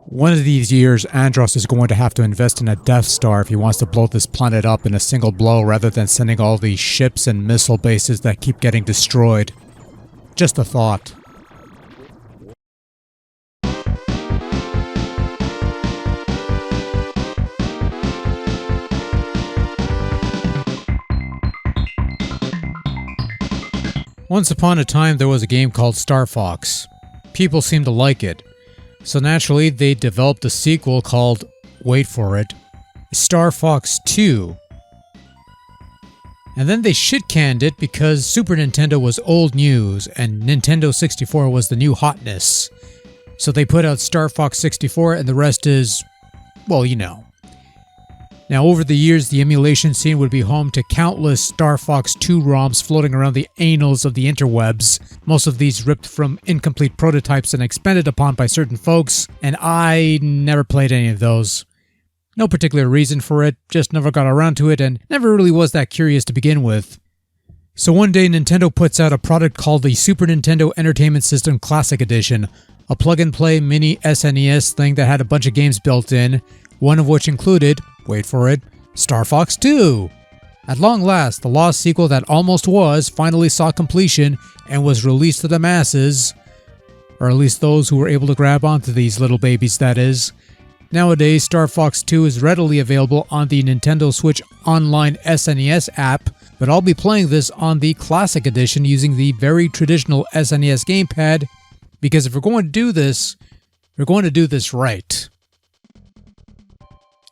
One of these years, Andros is going to have to invest in a Death Star if he wants to blow this planet up in a single blow rather than sending all these ships and missile bases that keep getting destroyed. Just a thought. Once upon a time, there was a game called Star Fox. People seemed to like it. So naturally, they developed a sequel called, wait for it, Star Fox 2. And then they shit-canned it because Super Nintendo was old news and Nintendo 64 was the new hotness. So they put out Star Fox 64 and the rest is, well, you know. Now, over the years, the emulation scene would be home to countless Star Fox 2 ROMs floating around the annals of the interwebs, most of these ripped from incomplete prototypes and expanded upon by certain folks, and I never played any of those. No particular reason for it, just never got around to it and never really was that curious to begin with. So one day Nintendo puts out a product called the Super Nintendo Entertainment System Classic Edition, a plug-and-play mini SNES thing that had a bunch of games built in, one of which included, wait for it, Star Fox 2. At long last, the lost sequel that almost was finally saw completion and was released to the masses, or at least those who were able to grab onto these little babies, that is. Nowadays, Star Fox 2 is readily available on the Nintendo Switch Online SNES app, but I'll be playing this on the Classic Edition using the very traditional SNES gamepad, because if we're going to do this, we're going to do this right.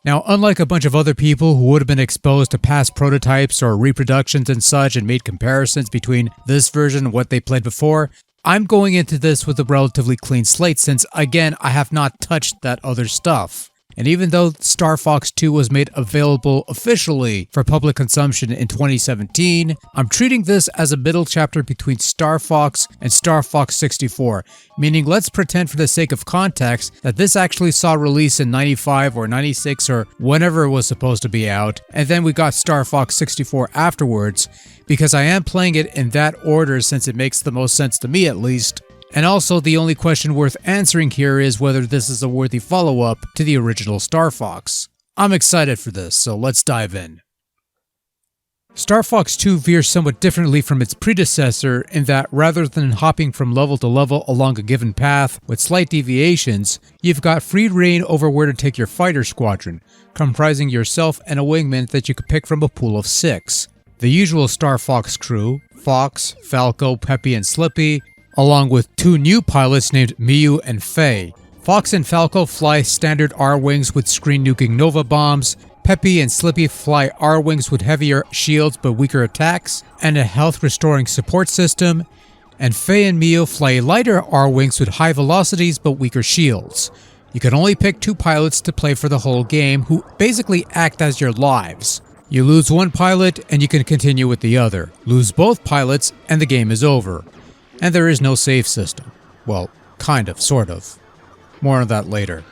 Now, unlike a bunch of other people who would have been exposed to past prototypes or reproductions and such and made comparisons between this version and what they played before, I'm going into this with a relatively clean slate since, again, I have not touched that other stuff. And even though Star Fox 2 was made available officially for public consumption in 2017, I'm treating this as a middle chapter between Star Fox and Star Fox 64, meaning let's pretend for the sake of context that this actually saw release in 95 or 96 or whenever it was supposed to be out, and then we got Star Fox 64 afterwards, because I am playing it in that order since it makes the most sense to me at least. And also, the only question worth answering here is whether this is a worthy follow-up to the original Star Fox. I'm excited for this, so let's dive in. Star Fox 2 veers somewhat differently from its predecessor in that rather than hopping from level to level along a given path with slight deviations, you've got free reign over where to take your fighter squadron, comprising yourself and a wingman that you could pick from a pool of 6. The usual Star Fox crew, Fox, Falco, Peppy, and Slippy, along with 2 new pilots named Miyu and Faye. Fox and Falco fly standard R-Wings with screen-nuking Nova bombs, Peppy and Slippy fly R-Wings with heavier shields but weaker attacks, and a health-restoring support system, and Faye and Miyu fly lighter R-Wings with high velocities but weaker shields. You can only pick 2 pilots to play for the whole game, who basically act as your lives. You lose one pilot and you can continue with the other. Lose both pilots and the game is over. And there is no save system. Well, kind of, sort of. More on that later.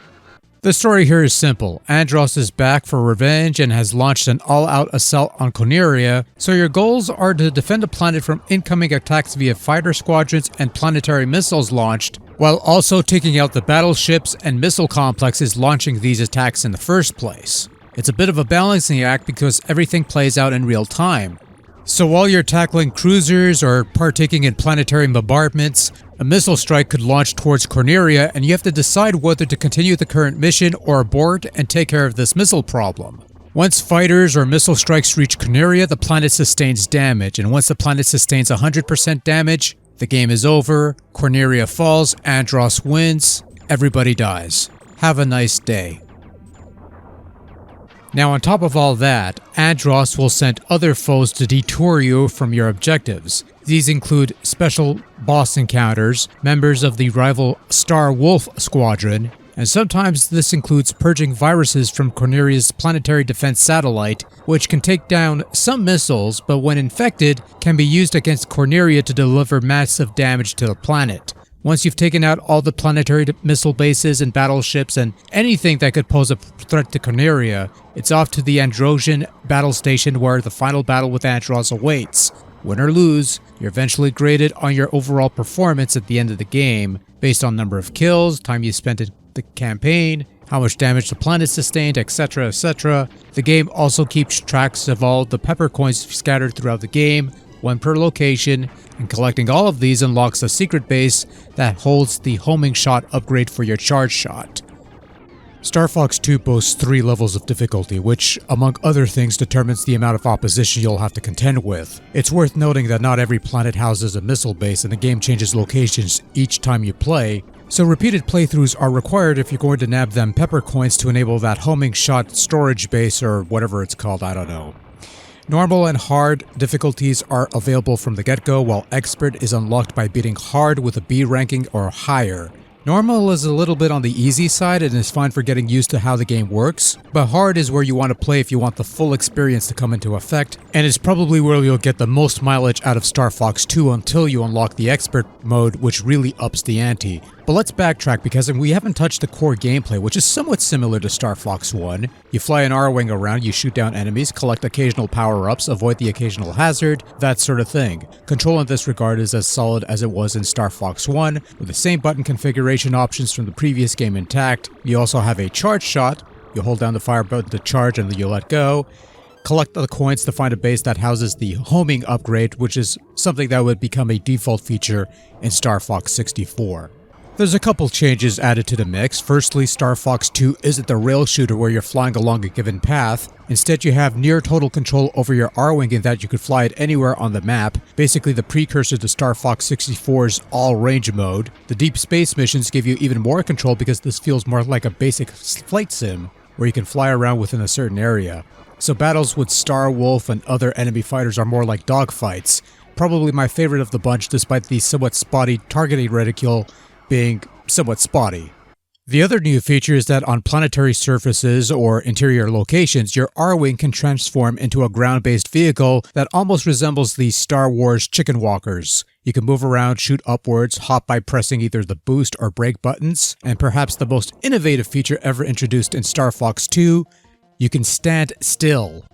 The story here is simple. Andros is back for revenge and has launched an all-out assault on Corneria, so your goals are to defend the planet from incoming attacks via fighter squadrons and planetary missiles launched, while also taking out the battleships and missile complexes launching these attacks in the first place. It's a bit of a balancing act because everything plays out in real time. So while you're tackling cruisers or partaking in planetary bombardments, a missile strike could launch towards Corneria and you have to decide whether to continue the current mission or abort and take care of this missile problem. Once fighters or missile strikes reach Corneria, the planet sustains damage, and once the planet sustains 100% damage, the game is over, Corneria falls, Andros wins, everybody dies. Have a nice day. Now on top of all that, Andros will send other foes to detour you from your objectives. These include special boss encounters, members of the rival Star Wolf Squadron, and sometimes this includes purging viruses from Corneria's planetary defense satellite, which can take down some missiles, but when infected, can be used against Corneria to deliver massive damage to the planet. Once you've taken out all the planetary missile bases and battleships and anything that could pose a threat to Corneria, it's off to the Androsian battle station where the final battle with Andros awaits. Win or lose, you're eventually graded on your overall performance at the end of the game, based on number of kills, time you spent in the campaign, how much damage the planet sustained, etc, etc. The game also keeps tracks of all the pepper coins scattered throughout the game, one per location, and collecting all of these unlocks a secret base that holds the homing shot upgrade for your charge shot. Star Fox 2 boasts 3 levels of difficulty, which, among other things, determines the amount of opposition you'll have to contend with. It's worth noting that not every planet houses a missile base and the game changes locations each time you play, so repeated playthroughs are required if you're going to nab them pepper coins to enable that homing shot storage base or whatever it's called, I don't know. Normal and hard difficulties are available from the get-go, while expert is unlocked by beating hard with a B ranking or higher. Normal is a little bit on the easy side and is fine for getting used to how the game works, but hard is where you want to play if you want the full experience to come into effect, and it's probably where you'll get the most mileage out of Star Fox 2 until you unlock the expert mode, which really ups the ante. But let's backtrack because we haven't touched the core gameplay, which is somewhat similar to Star Fox 1. You fly an R-Wing around, you shoot down enemies, collect occasional power-ups, avoid the occasional hazard, that sort of thing. Control in this regard is as solid as it was in Star Fox 1, with the same button configuration options from the previous game intact. You also have a charge shot. You hold down the fire button to charge and then you let go. Collect the coins to find a base that houses the homing upgrade, which is something that would become a default feature in Star Fox 64. There's a couple changes added to the mix. Firstly, Star Fox 2 isn't the rail shooter where you're flying along a given path. Instead, you have near total control over your R-Wing in that you could fly it anywhere on the map, basically the precursor to Star Fox 64's all-range mode. The deep space missions give you even more control because this feels more like a basic flight sim, where you can fly around within a certain area. So battles with Star Wolf and other enemy fighters are more like dogfights. Probably my favorite of the bunch despite the somewhat spotty targeting reticule being somewhat spotty. The other new feature is that on planetary surfaces or interior locations, your R-Wing can transform into a ground-based vehicle that almost resembles the Star Wars chicken walkers. You can move around, shoot upwards, hop by pressing either the boost or brake buttons, and perhaps the most innovative feature ever introduced in Star Fox 2, you can stand still.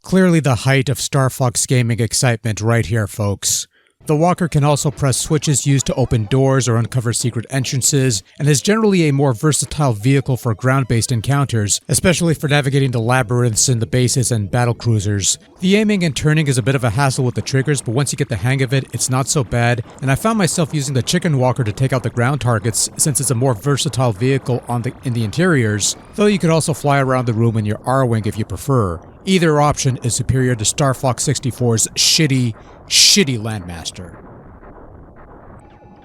Clearly the height of Star Fox gaming excitement right here, folks. The walker can also press switches used to open doors or uncover secret entrances, and is generally a more versatile vehicle for ground-based encounters, especially for navigating the labyrinths in the bases and battlecruisers. The aiming and turning is a bit of a hassle with the triggers, but once you get the hang of it, it's not so bad, and I found myself using the chicken walker to take out the ground targets since it's a more versatile vehicle in the interiors, though you could also fly around the room in your R-Wing if you prefer. Either option is superior to Star Fox 64's shitty Landmaster.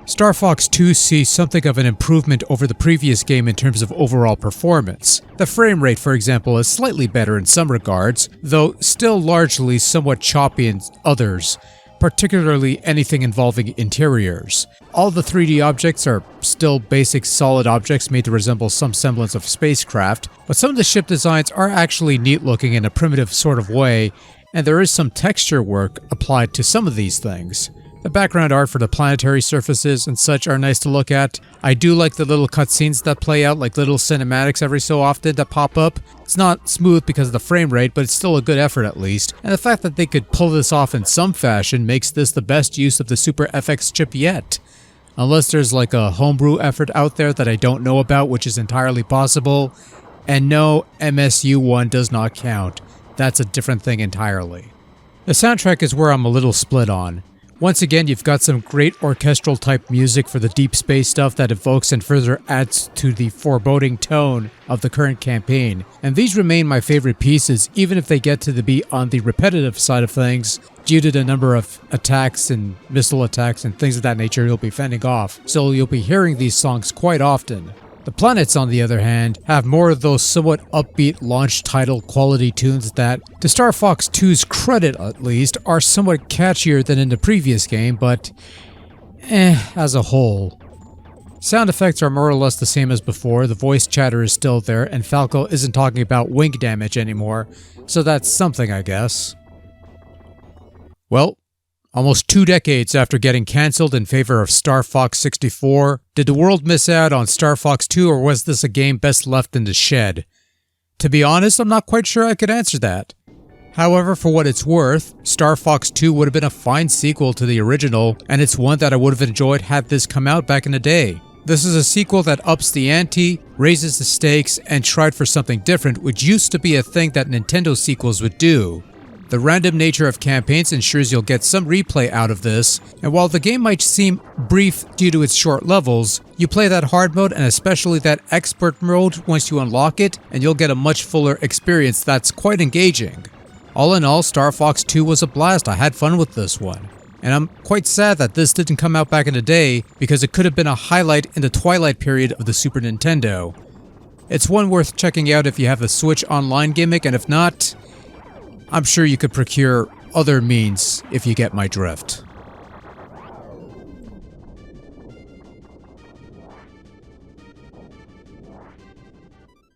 Star Fox 2 sees something of an improvement over the previous game in terms of overall performance. The frame rate, for example, is slightly better in some regards, though still largely somewhat choppy in others, particularly anything involving interiors. All the 3D objects are still basic solid objects made to resemble some semblance of spacecraft, but some of the ship designs are actually neat looking in a primitive sort of way, and there is some texture work applied to some of these things. The background art for the planetary surfaces and such are nice to look at. I do like the little cutscenes that play out, like little cinematics every so often that pop up. It's not smooth because of the frame rate, but it's still a good effort at least. And the fact that they could pull this off in some fashion makes this the best use of the Super FX chip yet. Unless there's like a homebrew effort out there that I don't know about, which is entirely possible. And no, MSU1 does not count. That's a different thing entirely. The soundtrack is where I'm a little split on. Once again, you've got some great orchestral type music for the deep space stuff that evokes and further adds to the foreboding tone of the current campaign, and these remain my favorite pieces even if they get to be on the repetitive side of things due to the number of attacks and missile attacks and things of that nature you'll be fending off, so you'll be hearing these songs quite often. The planets, on the other hand, have more of those somewhat upbeat launch title quality tunes that, to Star Fox 2's credit at least, are somewhat catchier than in the previous game, but as a whole. Sound effects are more or less the same as before, the voice chatter is still there, and Falco isn't talking about wing damage anymore, so that's something, I guess. Well, almost 2 decades after getting cancelled in favor of Star Fox 64, did the world miss out on Star Fox 2 or was this a game best left in the shed? To be honest, I'm not quite sure I could answer that. However, for what it's worth, Star Fox 2 would have been a fine sequel to the original, and it's one that I would have enjoyed had this come out back in the day. This is a sequel that ups the ante, raises the stakes, and tried for something different, which used to be a thing that Nintendo sequels would do. The random nature of campaigns ensures you'll get some replay out of this, and while the game might seem brief due to its short levels, you play that hard mode and especially that expert mode once you unlock it, and you'll get a much fuller experience that's quite engaging. All in all, Star Fox 2 was a blast. I had fun with this one. And I'm quite sad that this didn't come out back in the day because it could have been a highlight in the twilight period of the Super Nintendo. It's one worth checking out if you have a Switch Online gimmick, and if not, I'm sure you could procure other means if you get my drift.